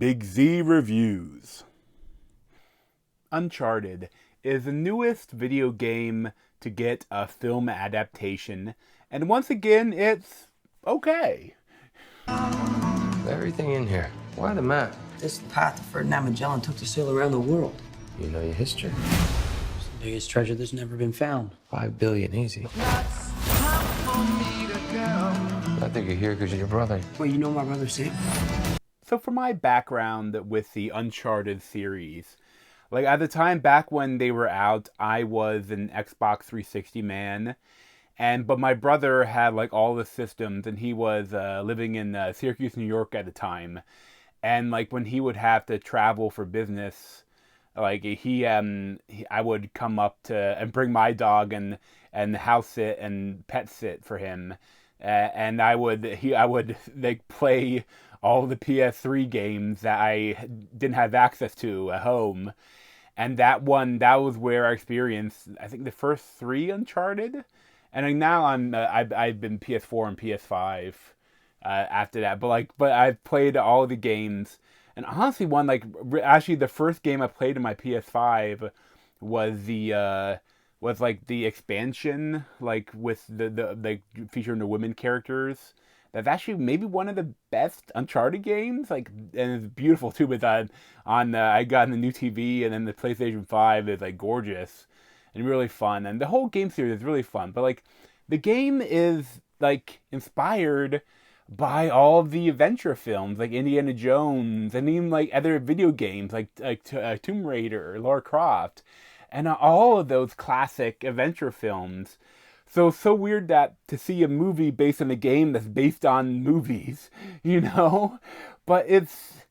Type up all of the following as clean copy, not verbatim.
Big Z Reviews. Uncharted is the newest video game to get a film adaptation, and once again, it's okay. Everything in here. Why the map? This is the path that Ferdinand Magellan took to sail around the world. You know your history. It's the biggest treasure that's never been found. 5 billion, easy. I think you're here because you're your brother. Well, you know my brother Sam? So for my background with the Uncharted series, like at the time back when they were out, I was an Xbox 360 man, but my brother had like all the systems, and he was living in Syracuse, New York at the time, and like when he would have to travel for business, like I would come up to and bring my dog and house sit and pet sit for him, and I would like play all the PS3 games that I didn't have access to at home. And that was where I experienced, I think, the first 3 Uncharted. And like now I've been PS4 and PS5 after that. But I've played all the games. And honestly, actually the first game I played in my PS5 was the expansion, like with the featuring the women characters. That's actually maybe one of the best Uncharted games, and it's beautiful too. But I got the new TV, and then the PlayStation 5 is like gorgeous and really fun, and the whole game series is really fun. But like the game is like inspired by all of the adventure films, like Indiana Jones, and even like other video games, like Tomb Raider, Lara Croft, and all of those classic adventure films. So weird that to see a movie based on a game that's based on movies, you know? But it's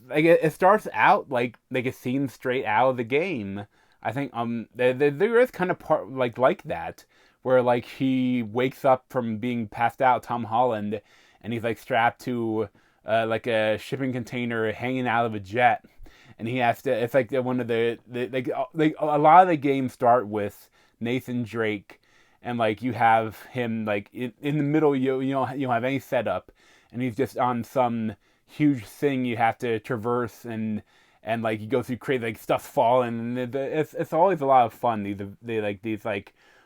like it starts out like a scene straight out of the game. I think there is kind of part like that where like he wakes up from being passed out, Tom Holland, and he's like strapped to like a shipping container hanging out of a jet, and he has to. It's like one of the like a lot of the games start with Nathan Drake. And like you have him like in the middle, you don't have any setup, and he's just on some huge thing you have to traverse, and like you go through crazy like stuff falling, and it's always a lot of fun.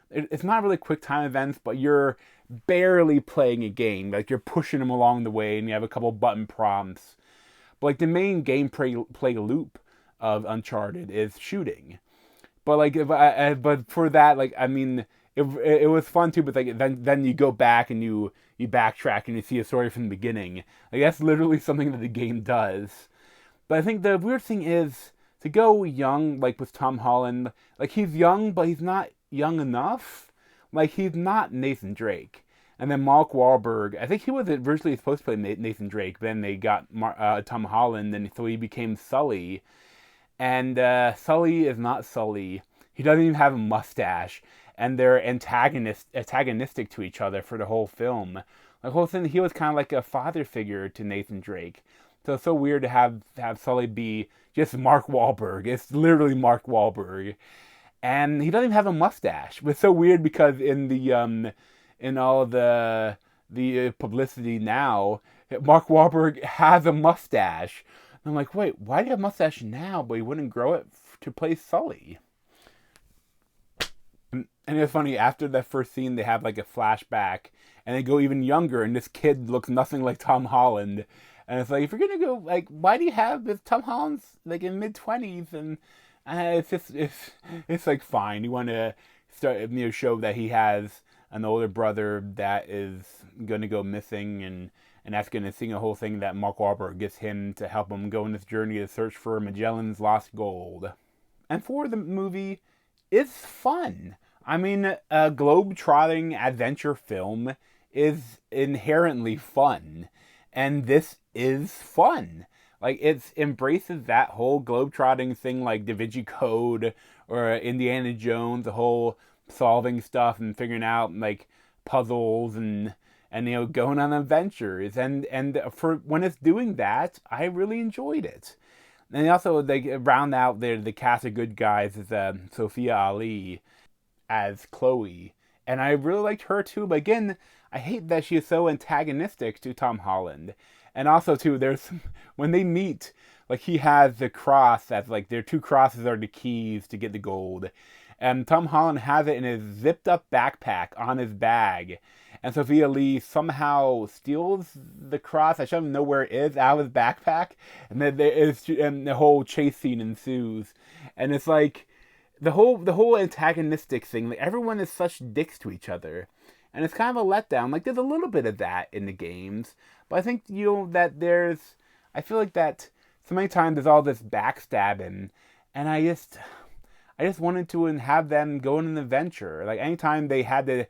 It's not really quick time events, but you're barely playing a game. Like you're pushing them along the way, and you have a couple button prompts. But like the main gameplay loop of Uncharted is shooting. But like but for that, like I mean. It was fun too, but like then you go back and you backtrack and you see a story from the beginning. Like that's literally something that the game does. But I think the weird thing is to go young, like with Tom Holland. Like he's young, but he's not young enough. Like he's not Nathan Drake. And then Mark Wahlberg, I think he was originally supposed to play Nathan Drake. Then they got Tom Holland, and so he became Sully. And Sully is not Sully. He doesn't even have a mustache. And they're antagonistic to each other for the whole film. The whole thing, he was kind of like a father figure to Nathan Drake. So it's so weird to have Sully be just Mark Wahlberg. It's literally Mark Wahlberg. And he doesn't even have a mustache. It's so weird because in all the publicity now, Mark Wahlberg has a mustache. And I'm like, wait, why do you have a mustache now, but he wouldn't grow it to play Sully? And it's funny, after that first scene, they have like a flashback, and they go even younger, and this kid looks nothing like Tom Holland. And it's like, if you're gonna go, like, why do you have this Tom Holland's like in mid-20s? And it's like fine. You want to start, show that he has an older brother that is gonna go missing, and that's gonna sing a whole thing that Mark Wahlberg gets him to help him go on this journey to search for Magellan's lost gold. And for the movie, it's fun. I mean, a globe-trotting adventure film is inherently fun, and this is fun. Like, it embraces that whole globe-trotting thing like Da Vinci Code or Indiana Jones, the whole solving stuff and figuring out, like, puzzles and going on adventures. And for when it's doing that, I really enjoyed it. And also, they round out the cast of good guys is Sophia Ali as Chloe, and I really liked her too. But again, I hate that she is so antagonistic to Tom Holland. And also too, there's when they meet, like he has the cross that's like their two crosses are the keys to get the gold. And Tom Holland has it in his zipped up backpack on his bag. And Sophia Lee somehow steals the cross. I shouldn't know where it is out of his backpack. And then and the whole chase scene ensues. And it's like the whole antagonistic thing. Like everyone is such dicks to each other. And it's kind of a letdown. Like there's a little bit of that in the games. But I think that I feel like that so many times there's all this backstabbing. And I just wanted to have them go on an adventure. Like anytime they had to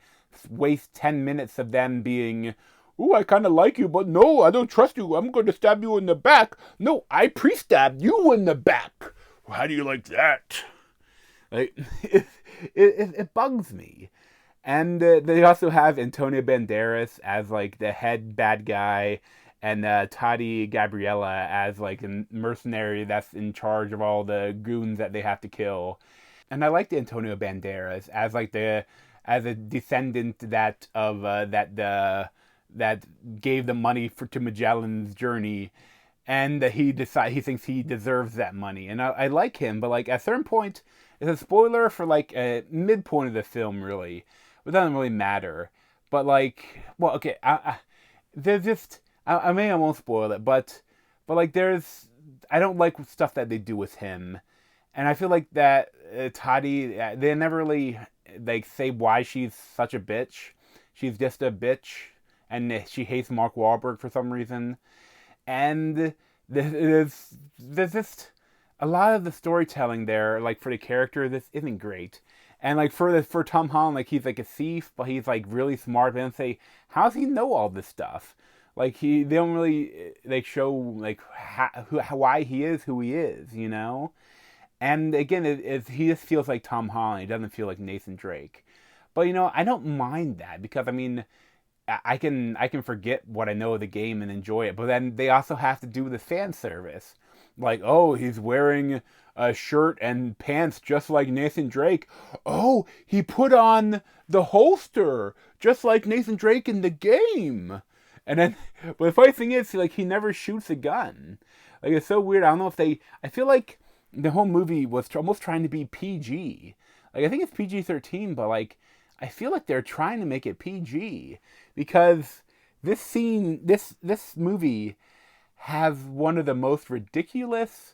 waste 10 minutes of them being, "Ooh, I kind of like you, but no, I don't trust you. I'm going to stab you in the back. No, I pre-stabbed you in the back. How do you like that?" Like it bugs me. And they also have Antonio Banderas as like the head bad guy, and Tati Gabriella as like a mercenary that's in charge of all the goons that they have to kill. And I liked Antonio Banderas as like as a descendant that gave the money to Magellan's journey, and he thinks he deserves that money, and I like him, but like at a certain point, it's a spoiler for like a midpoint of the film really, but it doesn't really matter. But like, well, okay, there's just I mean I won't spoil it, but like I don't like stuff that they do with him. And I feel like that Tati, they never really like say why she's such a bitch. She's just a bitch, and she hates Mark Wahlberg for some reason. And there's just a lot of the storytelling there, like for the character, this isn't great. And like for Tom Holland, like he's like a thief, but he's like really smart. But they don't say how does he know all this stuff. Like they don't really like show like why he is who he is, you know. And again, he just feels like Tom Holland. He doesn't feel like Nathan Drake. But I don't mind that because I mean, I can forget what I know of the game and enjoy it. But then they also have to do the fan service, like, oh, he's wearing a shirt and pants just like Nathan Drake. Oh, he put on the holster just like Nathan Drake in the game. And then, but the funny thing is, like, he never shoots a gun. Like, it's so weird. I don't know if I feel like the whole movie was almost trying to be PG. Like, I think it's PG-13, but, like, I feel like they're trying to make it PG. Because this movie has one of the most ridiculous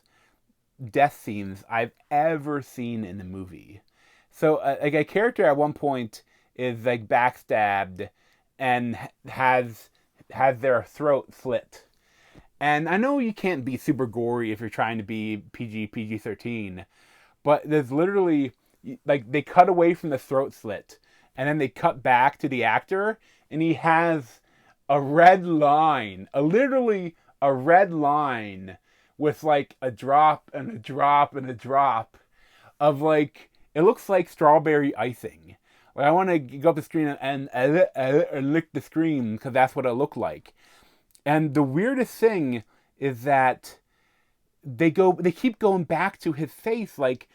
death scenes I've ever seen in a movie. So, like, a character at one point is, like, backstabbed and has their throat slit. And I know you can't be super gory if you're trying to be PG-13, but there's literally, like, they cut away from the throat slit, and then they cut back to the actor, and he has a red line, literally a red line with, like, a drop and a drop and a drop of, like, it looks like strawberry icing. Like, I want to go up the screen and lick the screen because that's what it looked like. And the weirdest thing is that they keep going back to his face, like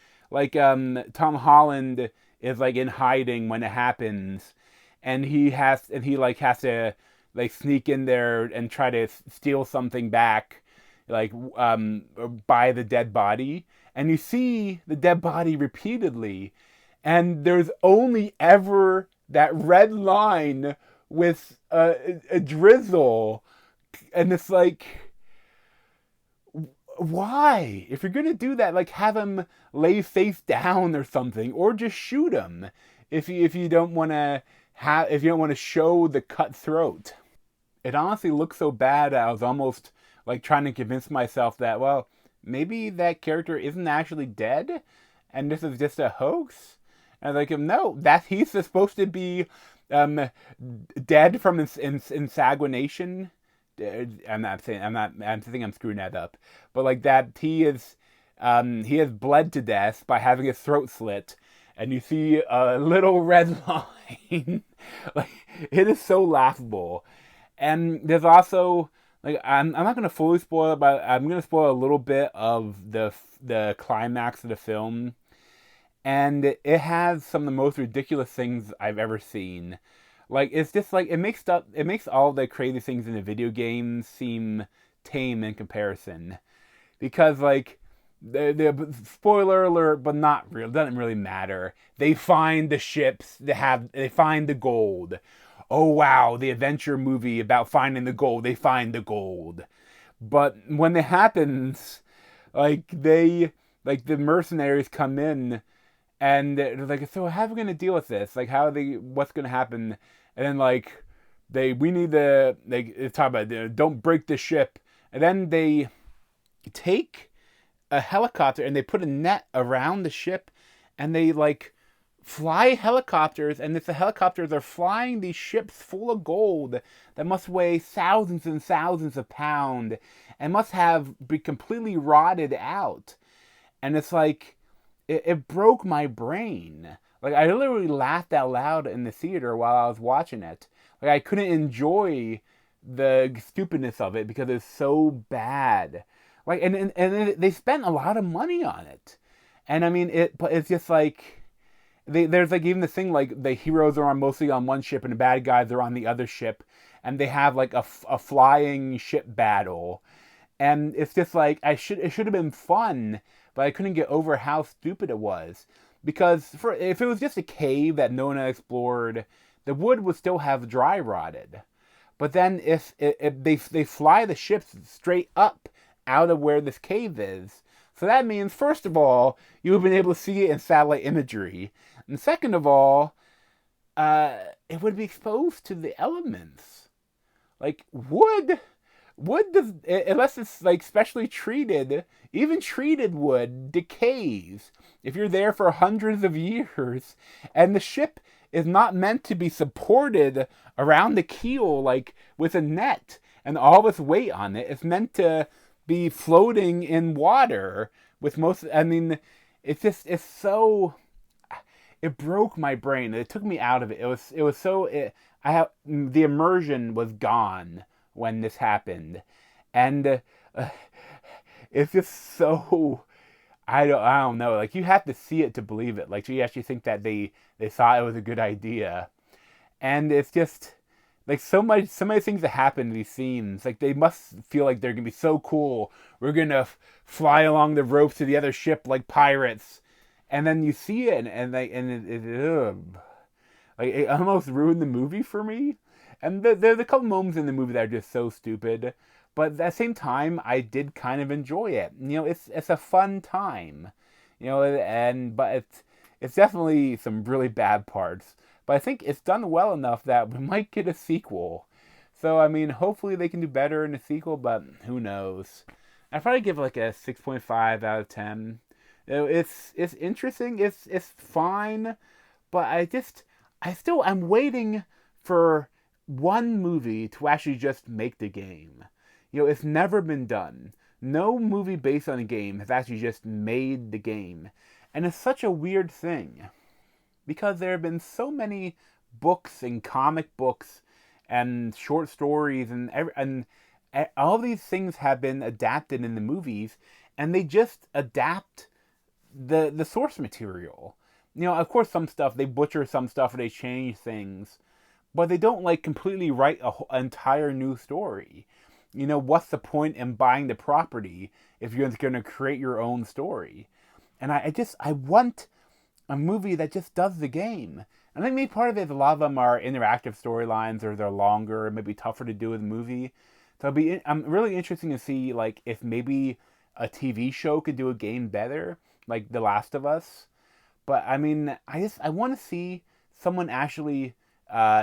Tom Holland is like in hiding when it happens, and he has to like sneak in there and try to steal something back, like by the dead body, and you see the dead body repeatedly, and there's only ever that red line with a drizzle. And it's like, why? If you're gonna do that, like have him lay face down or something, or just shoot him. If you don't want to show the cut throat. It honestly looks so bad. I was almost like trying to convince myself that, well, maybe that character isn't actually dead, and this is just a hoax. And I was like, no, that he's supposed to be dead from insanguination. I think I'm screwing that up, but like that he has bled to death by having his throat slit, and you see a little red line. Like, it is so laughable. And there's also, like, I'm not gonna fully spoil it, but I'm gonna spoil a little bit of the climax of the film, and it has some of the most ridiculous things I've ever seen. Like it's just like it makes all the crazy things in the video games seem tame in comparison. Because like the spoiler alert, but not real. It doesn't really matter. They find the ships. They find the gold. Oh wow, the adventure movie about finding the gold. They find the gold. But when it happens, like the mercenaries come in and they're like, so how are we gonna deal with this? Like what's gonna happen? And then like we need to like talk about don't break the ship. And then they take a helicopter and they put a net around the ship and they like fly helicopters, and if the helicopters are flying these ships full of gold that must weigh thousands and thousands of pounds and must be completely rotted out. And it's like it broke my brain. Like I literally laughed out loud in the theater while I was watching it. Like I couldn't enjoy the stupidness of it because it's so bad. Like and they spent a lot of money on it. And I mean but it's just like there's like even the thing like the heroes are mostly on one ship and the bad guys are on the other ship, and they have like a flying ship battle, and it's just like it should have been fun, but I couldn't get over how stupid it was. Because if it was just a cave that no one had explored, the wood would still have dry rotted. But then if they fly the ships straight up out of where this cave is, so that means first of all you have been able to see it in satellite imagery, and second of all, it would be exposed to the elements. Like wood does, unless it's like specially treated, even treated wood decays if you're there for hundreds of years, and the ship is not meant to be supported around the keel like with a net and all this weight on it. It's meant to be floating in water with most. I mean, it's so. It broke my brain. It took me out of it. It was so. The immersion was gone when this happened, and it's just so. I don't know. Like you have to see it to believe it. Like you actually think that they thought it was a good idea, and it's just like so many things that happen in these scenes. Like they must feel like they're gonna be so cool. We're gonna fly along the ropes to the other ship like pirates, and then you see it it almost ruined the movie for me. And there's a couple moments in the movie that are just so stupid, but at the same time, I did kind of enjoy it. You know, it's a fun time, you know, but it's definitely some really bad parts. But I think it's done well enough that we might get a sequel. So I mean, hopefully they can do better in a sequel, but who knows? I'd probably give it like a 6.5 out of 10. You know, it's interesting. It's fine, but I'm waiting for one movie to actually just make the game. You know, it's never been done. No movie based on a game has actually just made the game. And it's such a weird thing. Because there have been so many books and comic books and short stories and all these things have been adapted in the movies, and they just adapt the source material. You know, of course some stuff, they butcher some stuff or they change things, but they don't like completely write an entire new story. You know, what's the point in buying the property if you're going to create your own story? And I want a movie that just does the game. And I think maybe part of it is a lot of them are interactive storylines, or they're longer, maybe tougher to do with a movie. So I'm really interested to see like if maybe a TV show could do a game better, like The Last of Us. But I mean, I want to see someone actually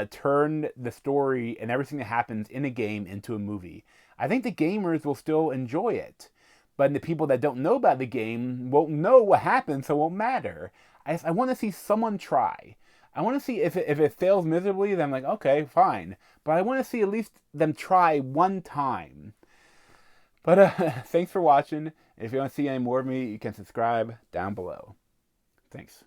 turn the story and everything that happens in a game into a movie. I think the gamers will still enjoy it, but the people that don't know about the game won't know what happens, so it won't matter. I want to see someone try. I want to see if it fails miserably, then I'm like, okay, fine. But I want to see at least them try one time. But thanks for watching. If you want to see any more of me, you can subscribe down below. Thanks.